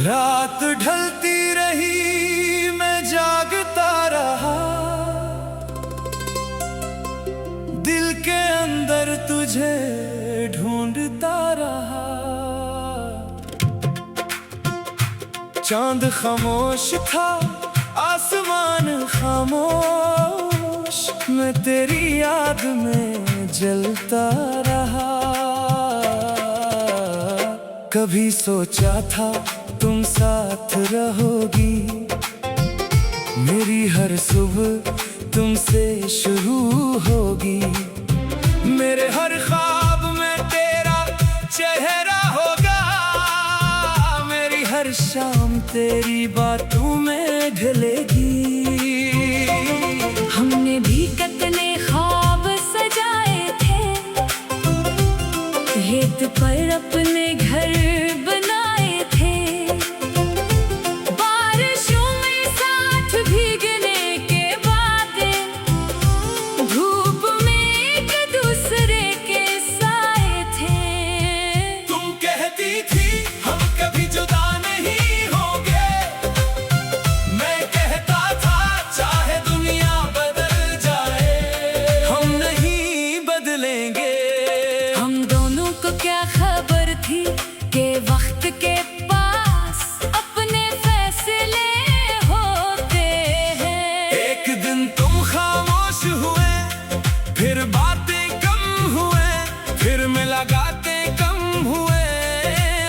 रात ढलती रही, मैं जागता रहा, दिल के अंदर तुझे ढूंढता रहा। चांद खामोश था, आसमान खामोश, मैं तेरी याद में जलता रहा। कभी सोचा था तुम साथ रहोगी, मेरी हर सुबह तुमसे शुरू होगी। मेरे हर ख्वाब में तेरा चेहरा होगा, मेरी हर शाम तेरी बातों में ढलेगी। हमने भी कितने ख्वाब सजाए थे, रेत पर अपने घर बनाए थे। बारिशों में साथ भीगने के बातें, धूप में एक दूसरे के साए थे। तुम कहती थी हम कभी जुदा नहीं होंगे, मैं कहता था चाहे दुनिया बदल जाए, हम नहीं बदलेंगे। हम दोनों को क्या खबर थी कि वक्त के पास अपने फैसले होते हैं। एक दिन तुम खामोश हुए, फिर बातें कम हुए, फिर मुलाकातें कम हुए,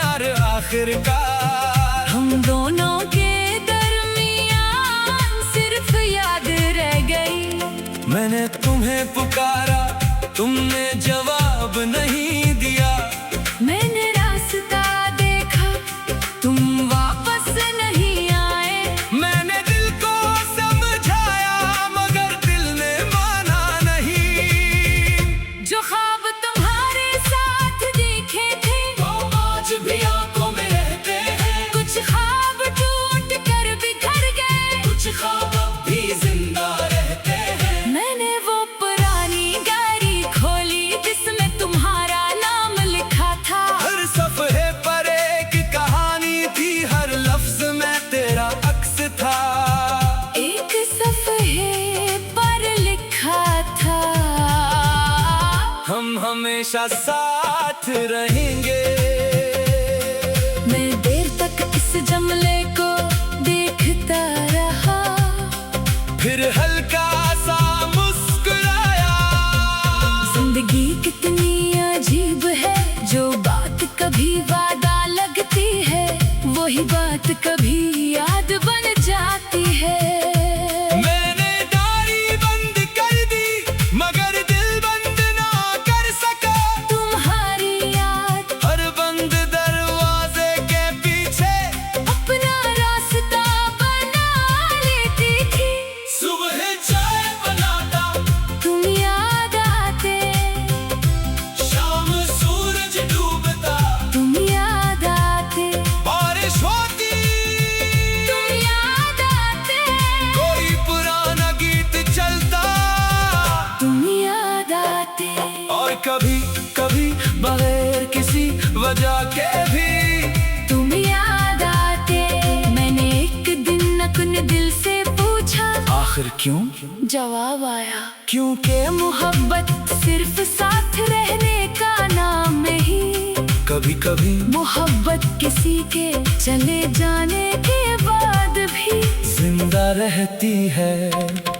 और आखिरकार हम दोनों के दरमियान सिर्फ याद रह गई। मैंने तुम्हें पुकारा, तुमने जवाब नहीं दिया। मैंने रास्ता देखा, तुम वापस नहीं आए। मैंने दिल को समझाया, मगर दिल ने माना नहीं। जो ख्वाब तुम्हारे साथ देखे थे, वो आज भी आंखों में रहते हैं। कुछ ख्वाब टूट कर बिखर गए, कुछ ख्वाब अब भी जिंदा रहते हैं। मैंने वो पुरानी डायरी खोली जिसमें तुम्हारा नाम लिखा था। हर सफ़े पर एक कहानी थी, हर लफ्ज में तेरा अक्स था। एक सफ़े पर लिखा था, हम हमेशा साथ रहेंगे। मैं देर तक इस जमले को देखता रहा, फिर हल्का सा मुस्कुराया। जिंदगी कितनी अजीब है, जो बात कभी वादा लगती है, वही बात कभी याद बन जाती है। मैंने डायरी बंद कर दी, मगर दिल बंद ना कर सका। तुम्हारी याद हर बंद दरवाजे के पीछे अपना रास्ता बना लेती थी। सुबह चाय बनाता, तुम याद आते, शाम सूरज डूबता, तुम याद आते, बारिश होती, तुम याद आते, कोई पुराना गीत चलता, तुम याद आते। और कभी कभी बगैर किसी वजह के भी तुम याद आते। मैंने एक दिन अपने दिल से पूछा, आखिर क्यों? जवाब आया, क्योंकि मोहब्बत सिर्फ साथ रहने का नाम नहीं, कभी कभी मोहब्बत किसी के चले जाने के बाद भी जिंदा रहती है।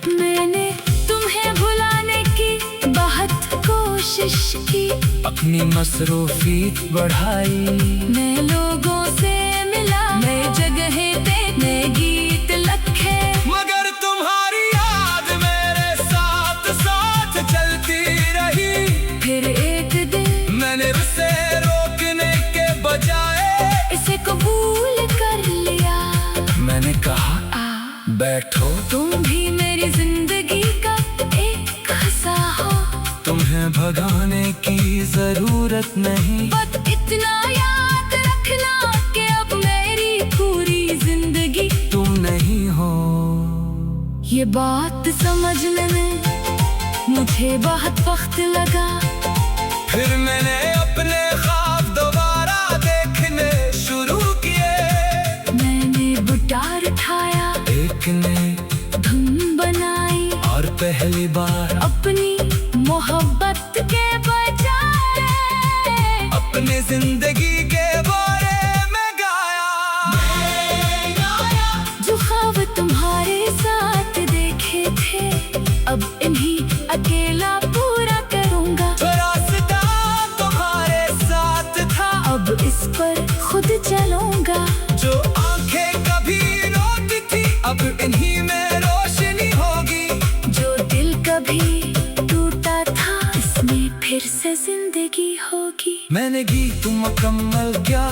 मैंने तुम्हें भुलाने की बहुत कोशिश की, अपनी मसरूफियत बढ़ाई, नए लोगों से मिला, नए जगह पे नए गीत लखे, मगर तुम्हारी याद मेरे साथ साथ चलती रही। फिर एक दिन मैंने उसे रोकने के बजाय इसे कबूल कर लिया। मैंने कहा आ, बैठो, तुम भी मेरी जिंदगी का एक हिस्सा हो, तुम्हें भगाने की जरूरत नहीं। बस इतना याद रखना कि अब मेरी पूरी जिंदगी तुम नहीं हो। ये बात समझने में मुझे बहुत वक्त लगा। फिर मैंने अपने ख्वाब दोबारा देखने शुरू किए। पहली बार अपनी मोहब्बत के बजाय अपने जिंदगी के बारे में गाया। जो ख्वाब तुम्हारे साथ देखे थे अब इन्हीं अकेला पूरा करूंगा। जो रास्ता तुम्हारे साथ था अब इस पर खुद चलूंगा। जो आंखें कभी रोती थी अब इन्हीं में रोशनी होगी। जो दिल कभी टूटा था इसमें फिर से जिंदगी होगी। मैंने गीत मुकम्मल किया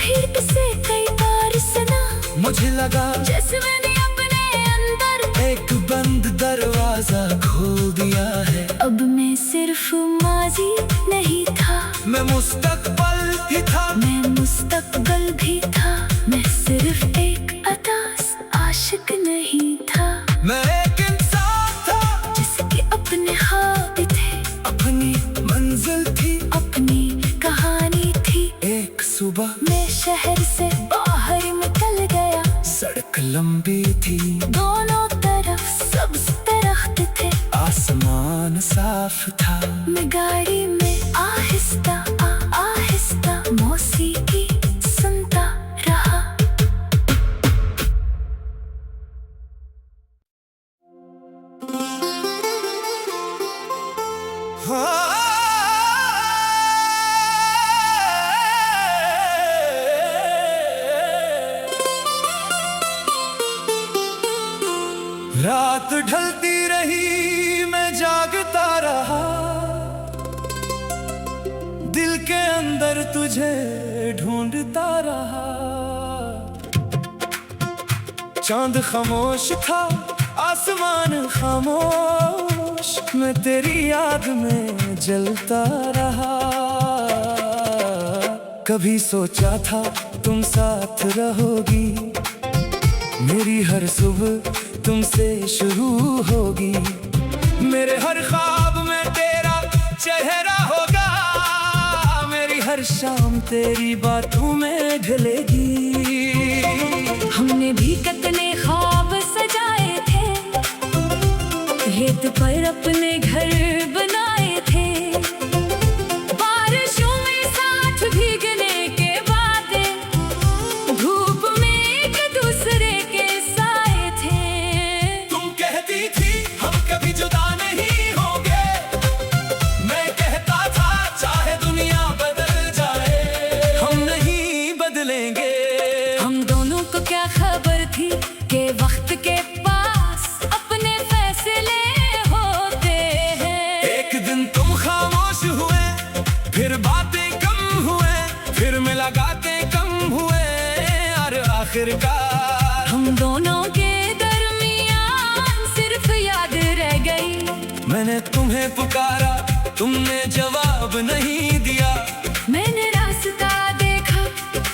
फिर इसे कई बार सुना। मुझे लगा जैसे मैंने अपने अंदर एक बंद दरवाजा खोल दिया है। अब मैं सिर्फ माजी नहीं था, मैं मुस्तकबल ही था। मैं मुस्तकबल भी था। मैं सिर्फ एक अदास आशिक नहीं था। मैं एक इंसान था जिसके अपने ख्वाब थे, अपनी मंजिल थी, अपनी कहानी थी। एक सुबह मैं शहर से बाहर निकल गया। सड़क लंबी थी, दोनों तरफ सब्ज दरख्त थे, आसमान साफ था। मैं गाड़ी में आहिस्ता आहिस्ता मौसीकी सुनता रहा। रात ढलती रही मैं जागता रहा, दिल के अंदर तुझे ढूंढता रहा। चांद खामोश था, आसमान खामोश, मैं तेरी याद में जलता रहा। कभी सोचा था तुम साथ रहोगी, मेरी हर सुबह तुमसे शुरू होगी। मेरे हर ख्वाब में तेरा चेहरा होगा, मेरी हर शाम तेरी बातों में ढलेगी। हमने भी कितने ख्वाब सजाए थे, रेत पर अपने घर बनाए थे। बारिशों में साथ भीगने के वादे, धूप में एक दूसरे के साए थे। तुम कहती थी हम कभी जुदा नहीं होंगे, मैं कहता था चाहे दुनिया बदल जाए हम नहीं बदलेंगे। हम दोनों को क्या खबर थी कि वक्त के पास अपने फैसले होते हैं। एक दिन तुम खामोश हुए, फिर बातें कम हुए, फिर मुलाकातें कम हुए, और आखिरकार हम दोनों के दरमियान सिर्फ याद रह गई। मैंने तुम्हें पुकारा, तुमने जवाब नहीं दिया। मैंने रास्ता देखा,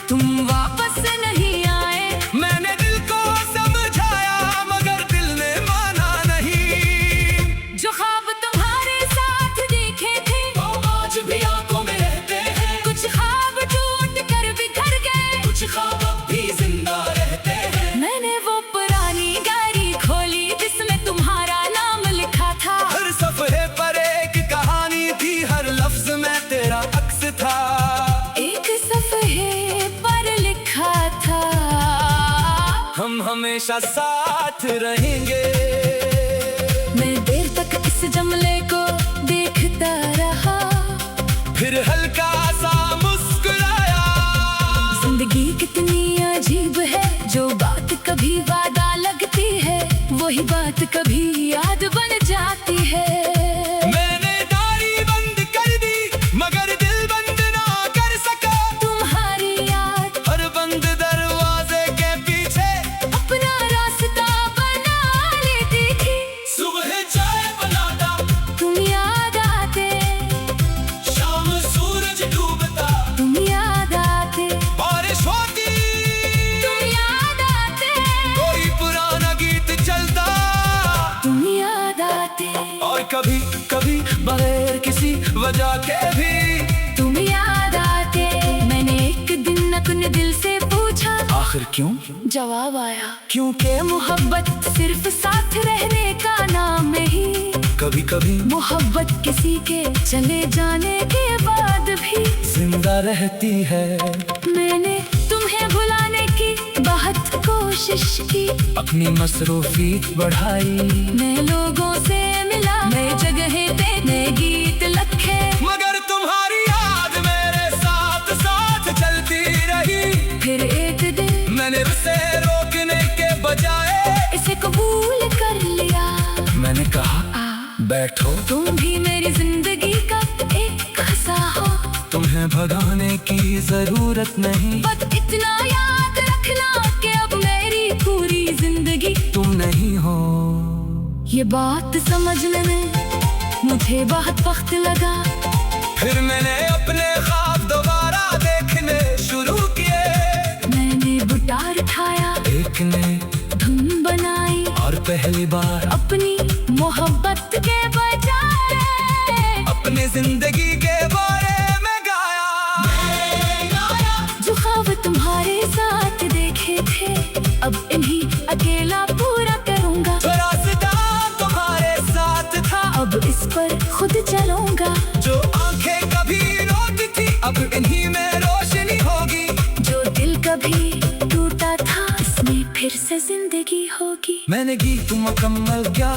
तुम वापस नहीं आए। मैंने दिल को समझाया मगर दिल ने माना नहीं। जो ख्वाब तुम्हारे साथ देखे थे वो आज भी आंखों में रहते हैं। कुछ ख्वाब टूट कर बिखर गए, कुछ ख्वाब अब भी जिंदा रहते हैं। मैंने वो पुरानी डायरी खोली जिसमें तुम्हारा नाम लिखा था। हर सफ़े पर एक कहानी थी, हर लफ्ज में तेरा अक्स था। एक सफ़े पर लिखा था, हम हमेशा साथ रहेंगे। मैं देर तक इस जमले को देखता रहा, फिर हल्का सा मुस्कुराया। जिंदगी कितनी अजीब है, जो बात कभी वादा लगती है वही बात कभी याद बन जाती है। मैंने दाढ़ी बंद कर दी मगर दिल बंद ना कर सका। तुम्हारी याद हर बंद दरवाजे के पीछे अपना रास्ता बना लेती थी। सुबह चाय बनाता, तुम याद आते, शाम सूरज डूबता, तुम याद आते, बारिश होती, तुम याद आते, कोई पुराना गीत चलता, तुम याद आते, और कभी कभी बगैर किसी वजह के भी तुम याद आते। मैंने एक दिन अपने दिल से पूछा, आखिर क्यों? जवाब आया क्योंकि मोहब्बत सिर्फ साथ रहने का नाम नहीं। कभी कभी मोहब्बत किसी के चले जाने के बाद भी जिंदा रहती है। मैंने तुम्हें भुलाने की बहुत कोशिश की, अपनी मसरूफियत बढ़ाई, नए लोगों से मिला, नए जगहें पे नए गीत लिखे, मगर तुम्हारी याद मेरे साथ साथ चलती रही। फिर एक दिन मैंने उसे रोकने के बजाय इसे कबूल कर लिया। मैंने कहा बैठो, तुम भी मेरी जिंदगी का एक हिस्सा हो, तुम्हें भगाने की जरूरत नहीं। बस इतना याद रखना कि अब मेरी पूरी जिंदगी तुम नहीं हो। ये बात समझने में मुझे बहुत वक्त लगा। फिर मैंने अपने ख्वाब दोबारा देखने शुरू किए। मैंने गिटार उठाया, एक ने धुन बनाई और पहली बार अपनी मोहब्बत के बजाय अपनी जिंदगी के बारे में गाया। जो ख्वाब तुम्हारे साथ देखे थे अब इन्हीं अकेला पूरा करूंगा। जो रास्ता तुम्हारे साथ था अब इस पर खुद चलूंगा। जो आंखें कभी रोती थी अब इन्हीं में रोशनी होगी। जो दिल कभी टूटा था इसमें फिर से जिंदगी होगी। मैंने गीत मुकम्मल किया,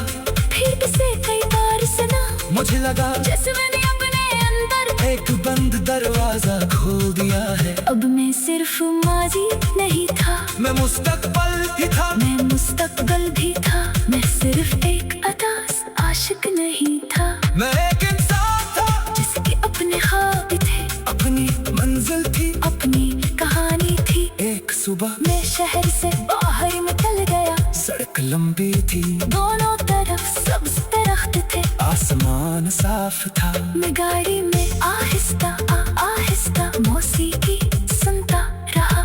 फिर इसे कई बार सुना, मुझे लगा जैसे मैंने अपने अंदर एक बंद दरवाजा खोल दिया है। अब मैं सिर्फ माजी नहीं था, मैं मुस्तकबिल भी था। मैं मुस्तकबिल भी था। मैं सिर्फ एक अदास आशिक नहीं था। मैं एक इंसान था जिसके अपने ख्वाब थे, अपनी मंजिल थी, अपनी कहानी थी। एक सुबह मैं शहर से बाहर निकल गया। सड़क लंबी थी, दोनों तरफ सब्ज दरख्त थे, आसमान साफ था। मैं गाड़ी में आहिस्ता आहिस्ता मौसीकी सुनता रहा।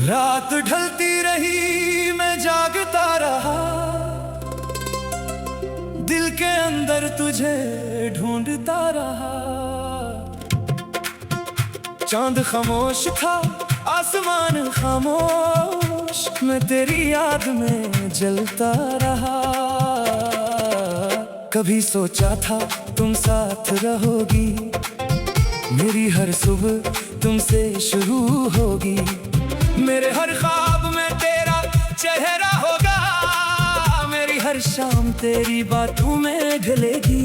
रात ढलती रही, मैं जागता रहा, दिल के अंदर तुझे ढूंढता रहा। चांद खामोश था, आसमान खामोश, मैं तेरी याद में जलता रहा। कभी सोचा था तुम साथ रहोगी, मेरी हर सुबह तुमसे शुरू होगी। मेरे हर ख्वाब में तेरा चेहरा होगा, मेरी हर शाम तेरी बातों में ढलेगी।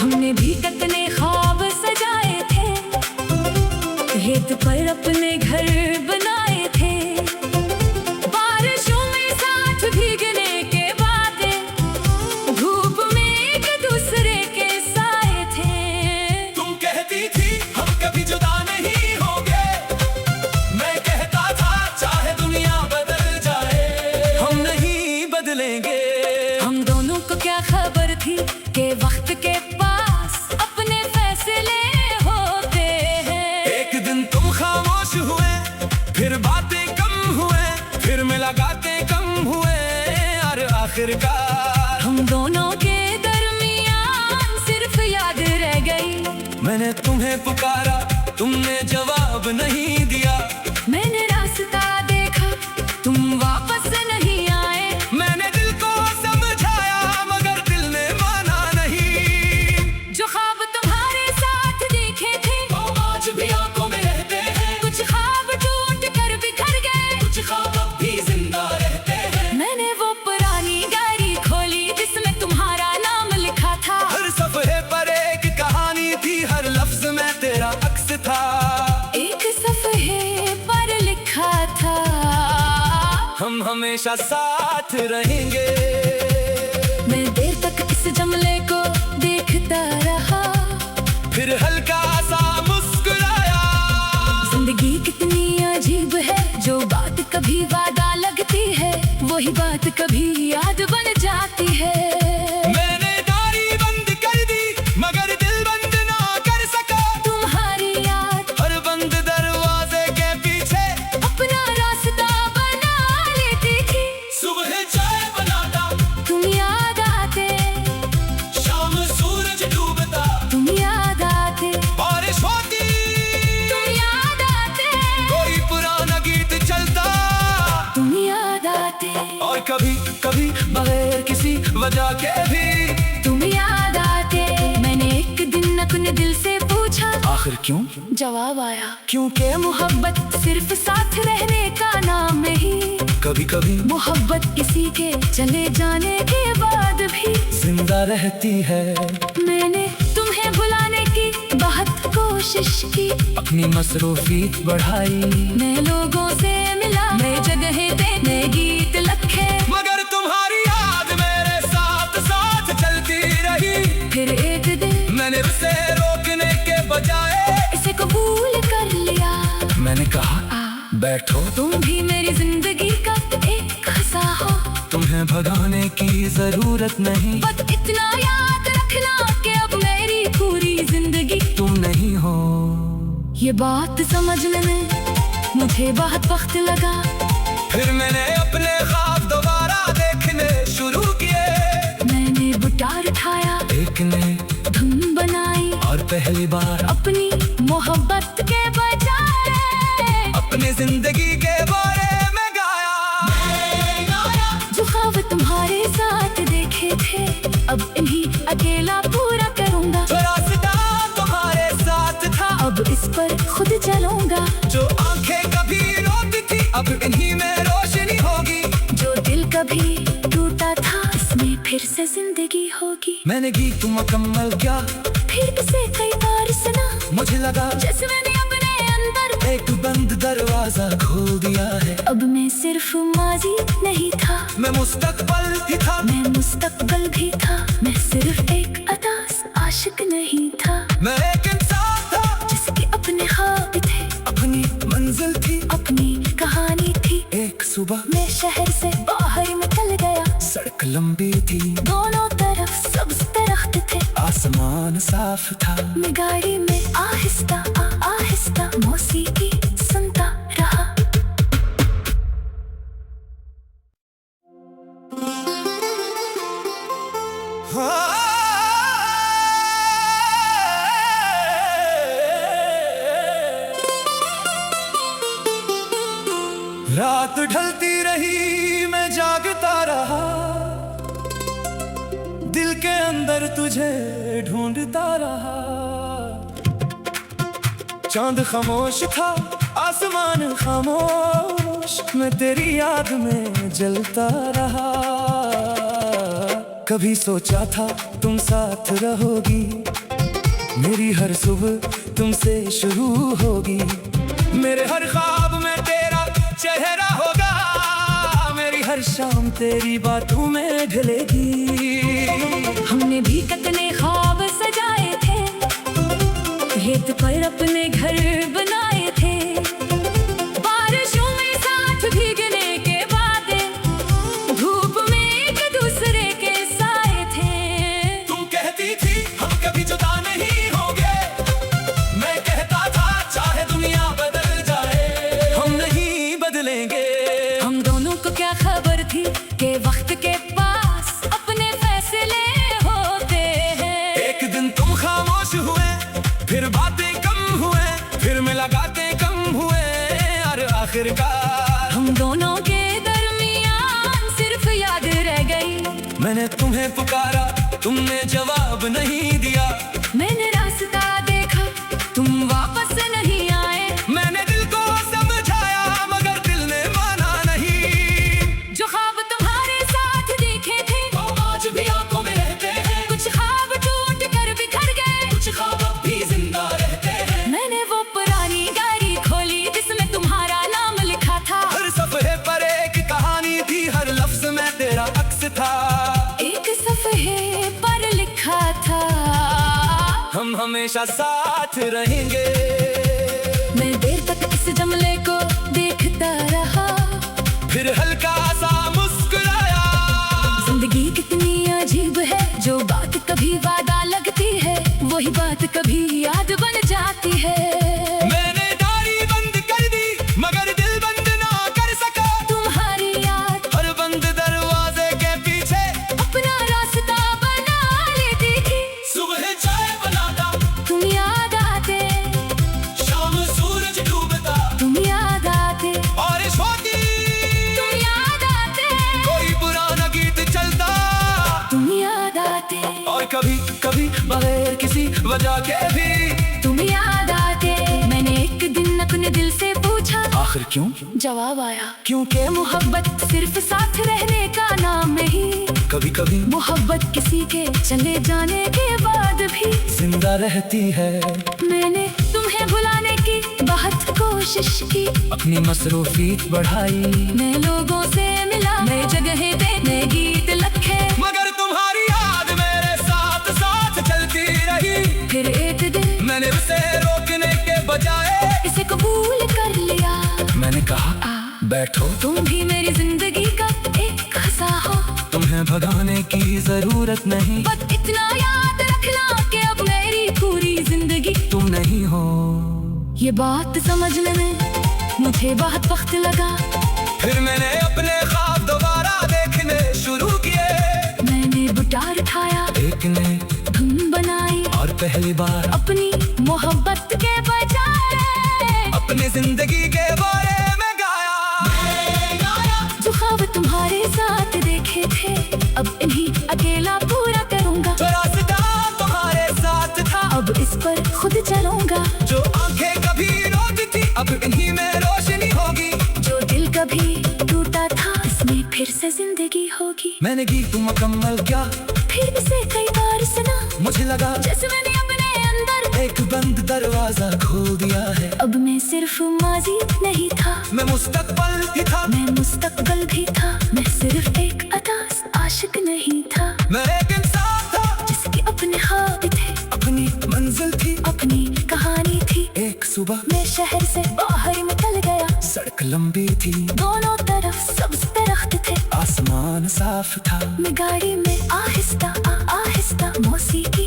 हमने भी कितने ख्वाब सजाए थे, रेत पर अपने घर बनाए थे, बारिशों में साथ भीगने के बाद, धूप में एक दूसरे के साए थे। तुम कहती थी हम कभी जुदा नहीं होंगे, मैं कहता था चाहे दुनिया बदल जाए, हम नहीं बदलेंगे। हम दोनों को क्या खबर थी कि वक्त के पास अपने फैसले होते हैं। एक दिन तुम खामोश हुए, फिर बातें कम हुए, फिर मुलाकातें कम हुए, और आखिरकार हम दोनों के दरमियान सिर्फ याद रह गई। मैंने तुम्हें पुकारा, तुमने जवाब नहीं दिया। मैंने रास्ता देखा, तुम वापस नहीं आए। मैंने दिल को समझाया, मगर दिल ने माना नहीं। जो ख्वाब तुम्हारे साथ देखे थे वो आज भी आंखों में रहते हैं, कुछ ख्वाब टूट कर बिखर गए, कुछ ख्वाब अब भी जिंदा रहते हैं। मैंने वो पुरानी डायरी खोली जिसमें तुम्हारा नाम लिखा था। हर सफ़े पर एक कहानी थी, हर लफ्ज में तेरा अक्स था। एक सफ़े पर लिखा था हम हमेशा साथ रहेंगे। मैं देर तक इस जमले को देखता रहा, फिर हल्का सा मुस्कुराया। जिंदगी कितनी अजीब है, जो बात कभी वादा लगती है वही बात कभी याद बन जाती है। मैंने डायरी बंद कर दी, मगर दिल बंद ना कर सका। तुम्हारी याद हर बंद दरवाजे के कभी बगैर किसी वजह के भी तुम याद आते। मैंने एक दिन अपने दिल से पूछा, आखिर क्यों? जवाब आया, क्योंकि मोहब्बत सिर्फ साथ रहने का नाम नहीं। कभी कभी मोहब्बत किसी के चले जाने के बाद भी जिंदा रहती है। मैंने तुम्हें भुलाने की बहुत कोशिश की, अपनी मसरूफियत बढ़ाई, नए लोगों से मिला, नए जगह पे नए गीत लिखे, मगर तुम्हारी याद मेरे साथ साथ चलती रही। फिर एक दिन मैंने उसे रोकने के बजाय इसे कबूल कर लिया। मैंने कहा बैठो, तुम भी मेरी जिंदगी का एक हिस्सा हो, तुम्हें भगाने की जरूरत नहीं। बस इतना याद रखना कि अब मेरी पूरी जिंदगी तुम नहीं हो। ये बात समझने में मुझे बहुत वक्त लगा। फिर मैंने अपने ख्वाब दोबारा देखने शुरू किए। मैंने गिटार उठाया, एक ने धुन बनाई और पहली बार अपनी मोहब्बत के बजाय अपनी जिंदगी के बारे में गाया। जो ख्वाब तुम्हारे साथ देखे थे, अब इन्हीं अकेला पूरा करूंगा। जो रास्ता तुम्हारे साथ था, अब इस पर खुद चलूंगा। जो आंखें कभी रोती थी, अब इन्हीं में रोशनी होगी। जो दिल कभी टूटा था, इसमें फिर से जिंदगी होगी। मैंने गीत मुकम्मल किया, फिर इसे कई बार सुना, मुझे लगा जैसे मैंने अपने अंदर एक बंद दरवाजा खोल दिया है। अब मैं सिर्फ माजी नहीं था, मैं मुस्तकबल भी था। मैं मुस्तकबल भी था। मैं सिर्फ एक अदास आशिक नहीं था, मैं एक इंसान था जिसके अपने ख्वाब थे, अपनी मंजिल थी, अपनी कहानी थी। एक सुबह मैं शहर से बाहर निकल गया, सड़क लंबी थी, दोनों तरफ सब्ज दरख्त थे, आसमान साफ था। मैं गाड़ी में आहिस्ता आहिस्ता मौसीकी सुनता रहा। रात ढलती रही, मैं जागता रहा, दिल के अंदर तुझे ढूंढता रहा। चांद खामोश था, आसमान खामोश, मैं तेरी याद में जलता रहा। कभी सोचा था तुम साथ रहोगी, मेरी हर सुबह तुमसे शुरू होगी। मेरे हर ख्वाब में तेरा चेहरा होगा, मेरी हर शाम तेरी बातों में ढलेगी। हमने भी कितने ख्वाब सजाए थे, रेत पर अपने घर बनाए थे, बारिशों में साथ भीगने के वादे, धूप में एक दूसरे के साए थे। तुम कहती थी हम कभी जुदा नहीं होंगे, मैं कहता था चाहे दुनिया बदल जाए, हम नहीं बदलेंगे। हम दोनों को क्या खबर थी कि वक्त के पास अपने फैसले होते हैं। एक दिन तुम खामोश हुए, फिर बातें कम हुए, फिर मुलाकातें कम हुए, और आखिरकार हम दोनों के दरमियान सिर्फ याद रह गई। मैंने तुम्हें पुकारा, तुमने जवाब नहीं दिया। मैंने रास्ता देखा, तुम वापस नहीं आए। मैंने दिल को समझाया, मगर दिल ने माना नहीं। जो ख्वाब तुम्हारे साथ देखे थे, वो आज भी आंखों में रहते हैं। कुछ ख्वाब टूट कर बिखर गए, कुछ ख्वाब अब भी जिंदा रहते हैं। मैंने वो पुरानी डायरी खोली जिसमें तुम्हारा नाम लिखा था। हर सफ़े पर एक कहानी थी, हर लफ्ज में तेरा अक्स था। एक सफ़े पर लिखा था, हम हमेशा साथ रहेंगे। मैं देर तक इस जमले को देखता रहा, फिर हल्का सा मुस्कुराया। जिंदगी कितनी अजीब है, जो बात कभी वादा लगती है, वही बात कभी याद बन जाती है। मैंने डायरी बंद कर दी, मगर दिल बंद ना कर सका। तुम्हारी याद हर बंद दरवाजे के पीछे अपना रास्ता बना लेती थी। सुबह चाय बनाता, तुम याद आते, शाम सूरज डूबता, तुम याद आते, बारिश होती, तुम याद आते। कोई पुराना गीत वजह के भी तुम याद आते। मैंने एक दिन अपने दिल से पूछा, आखिर क्यों? जवाब आया, क्योंकि मोहब्बत सिर्फ साथ रहने का नाम नहीं। कभी कभी मोहब्बत किसी के चले जाने के बाद भी जिंदा रहती है। मैंने तुम्हें भुलाने की बहुत कोशिश की, अपनी मसरूफियत बढ़ाई, मैं लोगों से मिला, नए जगह पे नए गीत लिखे, मगर तुम्हारी याद मेरे साथ साथ चलती रही। फिर एक दिन मैंने उसे रोकने के बजाय इसे कबूल कर लिया। मैंने कहा बैठो, तुम भी मेरी जिंदगी का एक हिस्सा हो, तुम्हें भगाने की जरूरत नहीं। बस इतना याद रखना कि अब मेरी पूरी जिंदगी तुम नहीं हो। ये बात समझने में मुझे बहुत वक्त लगा। फिर मैंने अपने ख्वाब दोबारा देखने शुरू किए। मैंने गिटार उठाया, एक ने धुन बनाई और पहली बार अपनी मोहब्बत के बजाय अपनी जिंदगी के बारे में गाया। जो ख्वाब तुम्हारे साथ देखे थे, अब इन्हीं अकेला पूरा करूंगा। जो रास्ता तुम्हारे साथ था, अब इस पर खुद चलूंगा। जो आंखें कभी रोती थी, अब इन्हीं में रोशनी होगी। जो दिल कभी टूटा था, इसमें फिर से जिंदगी होगी। मैंने गीत मुकम्मल किया, फिर इसे कई बार सुना, मुझे लगा जैसे मैंने अपने अंदर एक बंद दरवाजा खोल दिया है। अब मैं सिर्फ माजी नहीं था, मैं मुस्तकबल ही था। मैं मुस्तकबल भी था। मैं सिर्फ एक अदास आशिक नहीं था, मैं एक इंसान था जिसके अपने ख्वाब थे, अपनी मंजिल थी, अपनी कहानी थी। एक सुबह मैं शहर से बाहर निकल गया, सड़क लंबी थी, दोनों तरफ सब्ज दरख्त थे, आसमान साफ था। मैं गाड़ी में आहिस्ता आहिस्ता मौसीकी